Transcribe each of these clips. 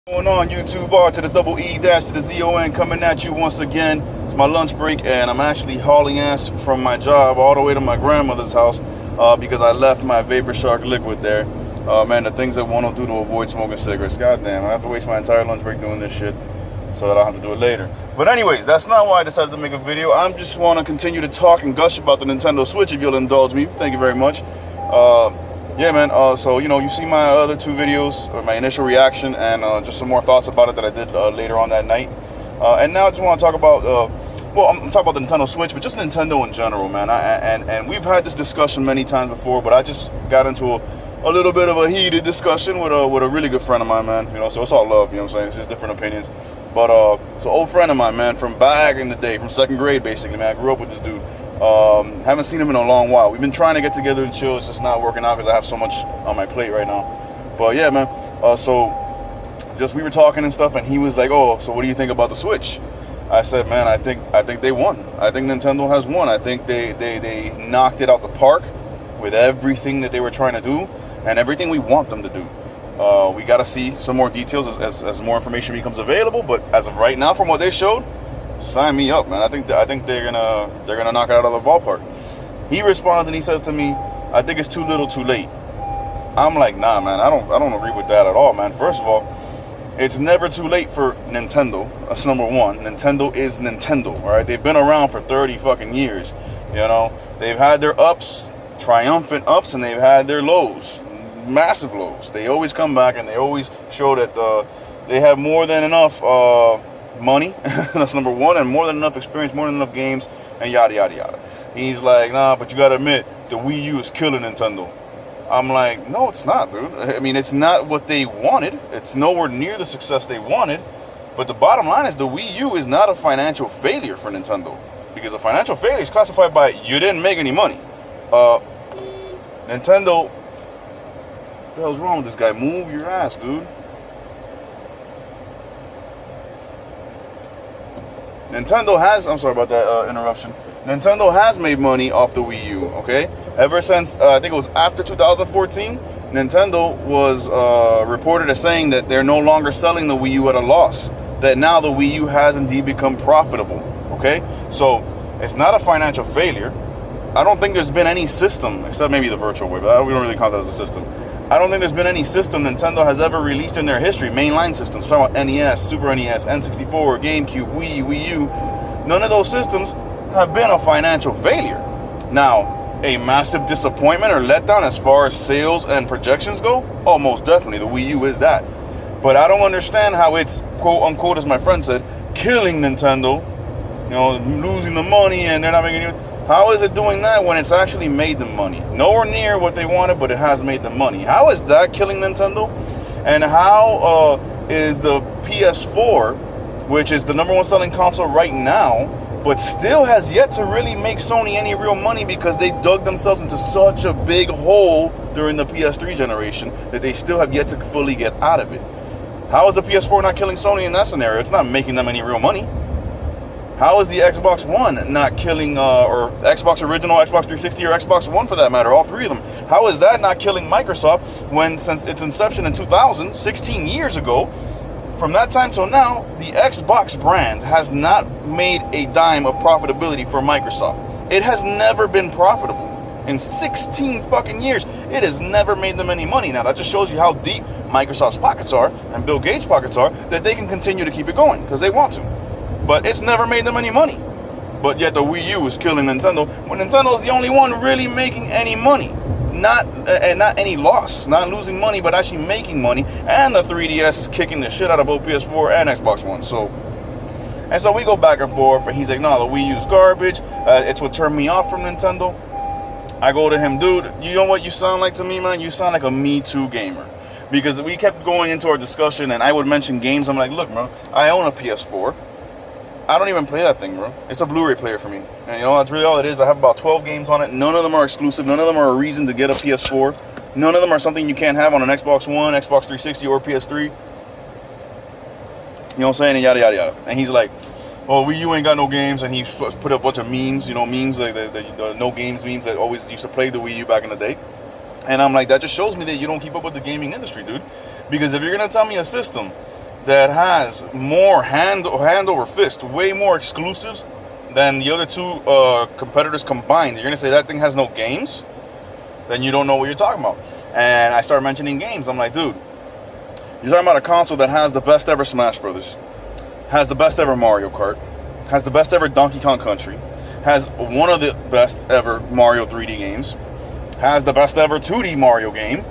Going on YouTube, R to the double E dash to the ZON, coming at you once again. It's my lunch break and I'm actually hauling ass from my job all the way to my grandmother's house because I left my Vapor Shark liquid there. Man, the things I want to do to avoid smoking cigarettes. Goddamn, I have to waste my entire lunch break doing this shit so that I don't have to do it later. But anyways, that's not why I decided to make a video. I just want to continue to talk and gush about the Nintendo Switch if you'll indulge me. Thank you very much. Yeah, man, so, you see my other two videos, or my initial reaction, and just some more thoughts about it that I did later on that night. And now I just want to talk about, well, I'm talking about the Nintendo Switch, but just Nintendo in general, man. And we've had this discussion many times before, but I just got into a little bit of a heated discussion with a really good friend of mine, man. So it's all love, what I'm saying? It's just different opinions. But, so old friend of mine, man, from back in the day, from second grade, basically, man. I grew up with this dude. Haven't seen him in a long while. We've been trying to get together and chill. It's just not working out because I have so much on my plate right now. But yeah, man. So just we were talking and stuff, and he was like, "Oh, so what do you think about the Switch?" I said, "Man, I think they won. I think Nintendo has won. I think they knocked it out the park with everything that they were trying to do and everything we want them to do. We got to see some more details as more information becomes available. But as of right now, from what they showed." Sign me up, man. I think they're gonna knock it out of the ballpark. He responds and he says to me, "I think it's too little, too late." I'm like, nah, man. I don't agree with that at all, man. First of all, it's never too late for Nintendo. That's number one. Nintendo is Nintendo. All right, they've been around for 30 fucking years. They've had their ups, triumphant ups, and they've had their lows, massive lows. They always come back and they always show that they have more than enough. Money, that's number one, and more than enough experience, more than enough games, and yada yada yada. He's like, nah, but you gotta admit, the Wii U is killing Nintendo. I'm like, no, it's not, dude. I mean, it's not what they wanted. It's nowhere near the success they wanted. But the bottom line is the Wii U is not a financial failure for Nintendo, because a financial failure is classified by you didn't make any money. Nintendo, what the hell's wrong with this guy? Move your ass, dude. Nintendo has, I'm sorry about that interruption. Nintendo has made money off the Wii U, okay? Ever since, I think it was after 2014, Nintendo was reported as saying that they're no longer selling the Wii U at a loss. That now the Wii U has indeed become profitable, okay? So, it's not a financial failure. I don't think there's been any system, except maybe the Virtual Boy, but we don't really count that as a system. I don't think there's been any system Nintendo has ever released in their history, mainline systems. We're talking about NES, Super NES, N64, GameCube, Wii U. None of those systems have been a financial failure. Now, a massive disappointment or letdown as far as sales and projections go? Oh, most definitely. The Wii U is that. But I don't understand how it's, quote unquote, as my friend said, killing Nintendo. Losing the money and they're not making any. How is it doing that when it's actually made them money? Nowhere near what they wanted, but it has made them money. How is that killing Nintendo? And how is the PS4, which is the #1 selling console right now, but still has yet to really make Sony any real money because they dug themselves into such a big hole during the PS3 generation that they still have yet to fully get out of it? How is the PS4 not killing Sony in that scenario? It's not making them any real money. How is the Xbox One not killing, or Xbox Original, Xbox 360, or Xbox One for that matter, all three of them? How is that not killing Microsoft when, since its inception in 2000, 16 years ago, from that time till now, the Xbox brand has not made a dime of profitability for Microsoft. It has never been profitable. In 16 fucking years, it has never made them any money. Now, that just shows you how deep Microsoft's pockets are, and Bill Gates' pockets are, that they can continue to keep it going, because they want to. But it's never made them any money. But yet the Wii U is killing Nintendo when Nintendo is the only one really making any money. Not any loss. Not losing money, but actually making money. And the 3DS is kicking the shit out of both PS4 and Xbox One. So we go back and forth. And he's like, no, the Wii U is garbage. It's what turned me off from Nintendo. I go to him, dude, you know what you sound like to me, man? You sound like a Me Too gamer. Because we kept going into our discussion and I would mention games. I'm like, look, bro, I own a PS4. I don't even play that thing, bro. It's a Blu-ray player for me. And that's really all it is. I have about 12 games on it. None of them are exclusive. None of them are a reason to get a PS4. None of them are something you can't have on an Xbox One, Xbox 360, or PS3. You know what I'm saying? And yada, yada, yada. And he's like, well, Wii U ain't got no games. And he put up a bunch of memes, memes like the no games memes that always used to play the Wii U back in the day. And I'm like, that just shows me that you don't keep up with the gaming industry, dude. Because if you're going to tell me a system that has more hand over fist, way more exclusives than the other two competitors combined, you're gonna say that thing has no games? Then you don't know what you're talking about. And I start mentioning games. I'm like, dude, you're talking about a console that has the best ever Smash Brothers, has the best ever Mario Kart, has the best ever Donkey Kong Country, has one of the best ever Mario 3D games, has the best ever 2D Mario game,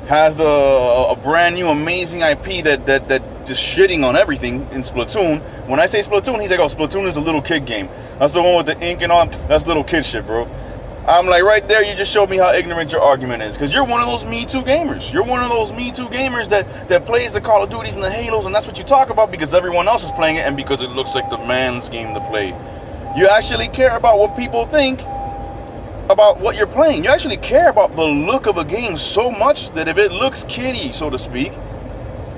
has a brand new amazing IP that just shitting on everything in Splatoon. When I say Splatoon, he's like, oh, Splatoon is a little kid game. That's the one with the ink and all. That's little kid shit, bro. I'm like, right there, you just showed me how ignorant your argument is. Because you're one of those Me Too gamers. You're one of those Me Too gamers that plays the Call of Duties and the Halos, and that's what you talk about because everyone else is playing it and because it looks like the man's game to play. You actually care about what people think about what you're playing. You actually care about the look of a game so much that if it looks kiddie, so to speak,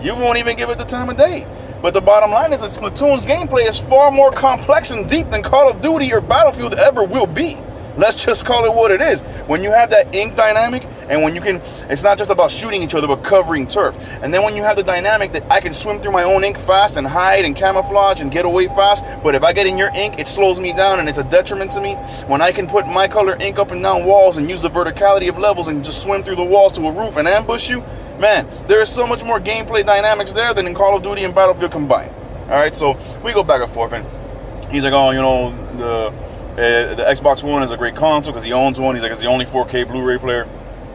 you won't even give it the time of day. But the bottom line is that Splatoon's gameplay is far more complex and deep than Call of Duty or Battlefield ever will be. Let's just call it what it is. When you have that ink dynamic, and when you can, it's not just about shooting each other, but covering turf. And then when you have the dynamic that I can swim through my own ink fast and hide and camouflage and get away fast, but if I get in your ink, it slows me down and it's a detriment to me. When I can put my color ink up and down walls and use the verticality of levels and just swim through the walls to a roof and ambush you, man, there is so much more gameplay dynamics there than in Call of Duty and Battlefield combined. All right, so we go back and forth, and he's like, oh, you know, the Xbox One is a great console because he owns one. He's like, it's the only 4K Blu-ray player.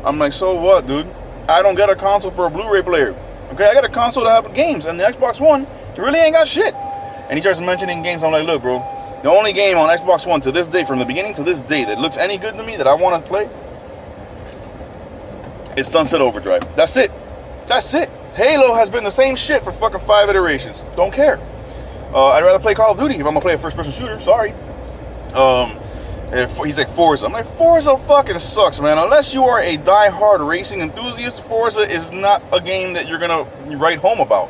I'm like, so what, dude? I don't get a console for a Blu-ray player. Okay, I got a console to have games, and the Xbox One really ain't got shit. And he starts mentioning games. I'm like, look, bro, the only game on Xbox One to this day, from the beginning to this day, that looks any good to me that I want to play is Sunset Overdrive. That's it. That's it. Halo has been the same shit for fucking 5 iterations. Don't care. I'd rather play Call of Duty if I'm gonna play a first-person shooter. Sorry. He's like, Forza. I'm like, Forza fucking sucks, man. Unless you are a die-hard racing enthusiast, Forza is not a game that you're gonna write home about.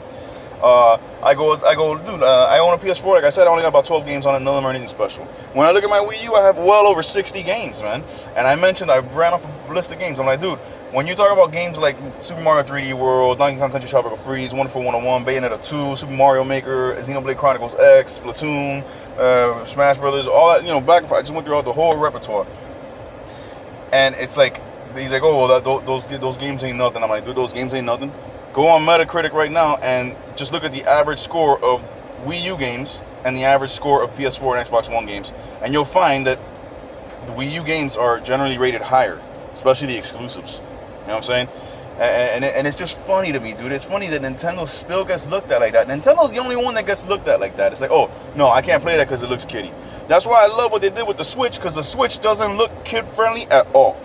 I go, dude, I own a PS4. Like I said, I only got about 12 games on it. None of them are anything special. When I look at my Wii U, I have well over 60 games, man. And I mentioned I ran off a list of games. I'm like, dude, when you talk about games like Super Mario 3D World, Donkey Kong Country Tropical Freeze, Wonderful 101, Bayonetta 2, Super Mario Maker, Xenoblade Chronicles X, Splatoon, Smash Brothers, all that, you know, back and forth. I just went through all the whole repertoire. And it's like, he's like, oh, well, those games ain't nothing. I'm like, dude, those games ain't nothing. Go on Metacritic right now and just look at the average score of Wii U games and the average score of PS4 and Xbox One games. And you'll find that the Wii U games are generally rated higher, especially the exclusives. You know what I'm saying? And it's just funny to me, dude. It's funny that Nintendo still gets looked at like that. Nintendo's the only one that gets looked at like that. It's like, oh, no, I can't play that because it looks kiddie. That's why I love what they did with the Switch, because the Switch doesn't look kid-friendly at all.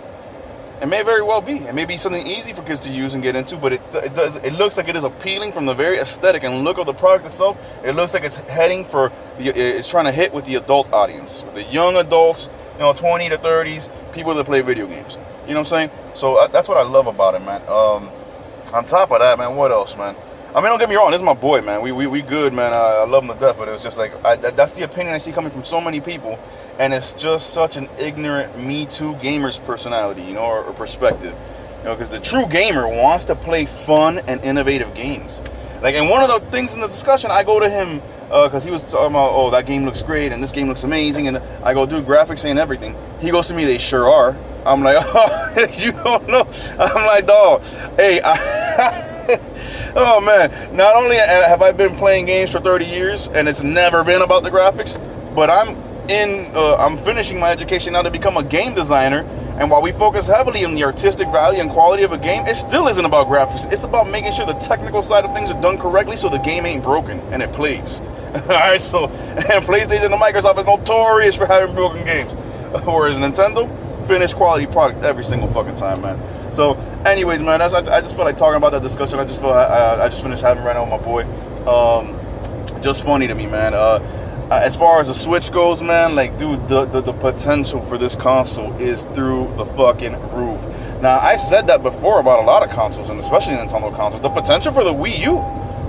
It may very well be. It may be something easy for kids to use and get into, but it looks like it is appealing from the very aesthetic and look of the product itself. It looks like it's it's trying to hit with the adult audience, with the young adults, you know, 20 to 30s, people that play video games. You know what I'm saying? So that's what I love about it, man. On top of that, man, what else, man? I mean, don't get me wrong, this is my boy, man. We good, man. I love him to death, but it was just like, that's the opinion I see coming from so many people, and it's just such an ignorant Me Too gamer's personality, you know, or perspective. You know, because the true gamer wants to play fun and innovative games. Like, and one of the things in the discussion, I go to him, because he was talking about, oh, that game looks great, and this game looks amazing, and I go, dude, graphics ain't everything. He goes to me, they sure are. I'm like, oh, you don't know. I'm like, dog, hey, oh man, not only have I been playing games for 30 years and it's never been about the graphics, but I'm finishing my education now to become a game designer, and while we focus heavily on the artistic value and quality of a game, it still isn't about graphics. It's about making sure the technical side of things are done correctly so the game ain't broken and it plays. Alright, so, and PlayStation and Microsoft is notorious for having broken games, whereas Nintendo, finished quality product every single fucking time, man. So anyways, man, I just feel like talking about that discussion. I just feel I just finished having right now with my boy. Just funny to me, man. As far as the Switch goes, man, like, dude, the potential for this console is through the fucking roof. Now, I've said that before about a lot of consoles, and especially Nintendo consoles. The potential for the Wii U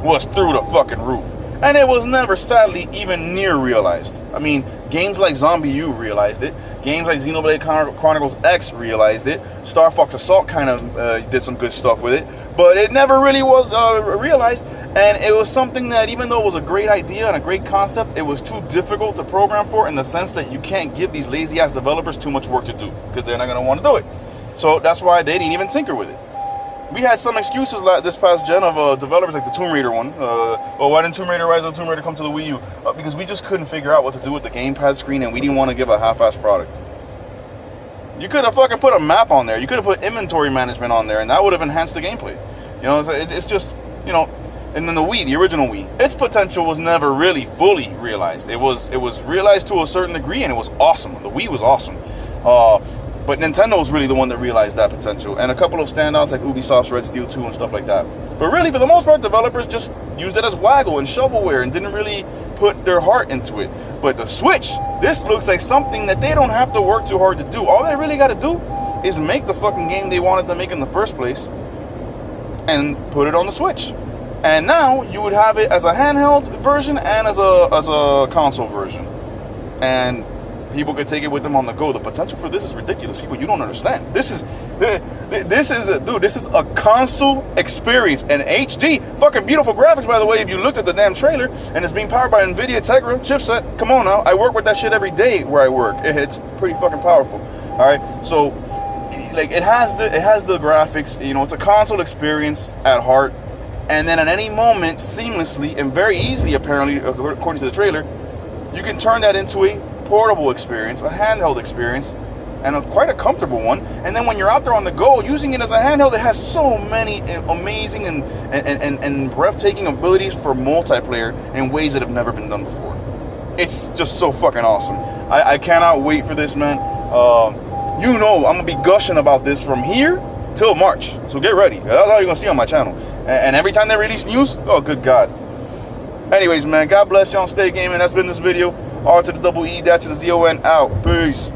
was through the fucking roof. And it was never, sadly, even near realized. I mean, games like Zombie U realized it. Games like Xenoblade Chronicles X realized it. Star Fox Assault kind of did some good stuff with it. but it never really was realized. And it was something that, even though it was a great idea and a great concept, it was too difficult to program for, in the sense that you can't give these lazy ass developers too much work to do, because they're not going to want to do it. So that's why they didn't even tinker with it. We had some excuses this past gen of developers, like the Tomb Raider one. Well, why didn't Tomb Raider Rise of the Tomb Raider come to the Wii U? Because we just couldn't figure out what to do with the gamepad screen, and we didn't want to give a half-ass product. You could have fucking put a map on there. You could have put inventory management on there, and that would have enhanced the gameplay. You know, it's just, you know. And then the Wii, the original Wii, its potential was never really fully realized. It was realized to a certain degree, and it was awesome. The Wii was awesome. But Nintendo was really the one that realized that potential. And a couple of standouts like Ubisoft's Red Steel 2 and stuff like that. But really, for the most part, developers just used it as waggle and shovelware and didn't really put their heart into it. But the Switch, this looks like something that they don't have to work too hard to do. All they really got to do is make the fucking game they wanted to make in the first place and put it on the Switch. And now you would have it as a handheld version and as a console version. And people could take it with them on the go. The potential for this is ridiculous. People, you don't understand. This is a console experience, and HD, fucking beautiful graphics, by the way. If you looked at the damn trailer, and it's being powered by NVIDIA Tegra chipset. Come on now, I work with that shit every day where I work. It's pretty fucking powerful. All right, so like it has the graphics. You know, it's a console experience at heart. And then at any moment, seamlessly and very easily, apparently, according to the trailer, you can turn that into a portable experience, a handheld experience, and quite a comfortable one. And then when you're out there on the go, using it as a handheld, it has so many amazing and breathtaking abilities for multiplayer in ways that have never been done before. It's just so fucking awesome. I cannot wait for this, man. You know I'm going to be gushing about this from here till March. So get ready. That's all you're going to see on my channel. And every time they release news, oh, good God. Anyways, man, God bless y'all. Stay gaming. That's been this video. R to the double E, dash to the Z-O-N, out. Peace.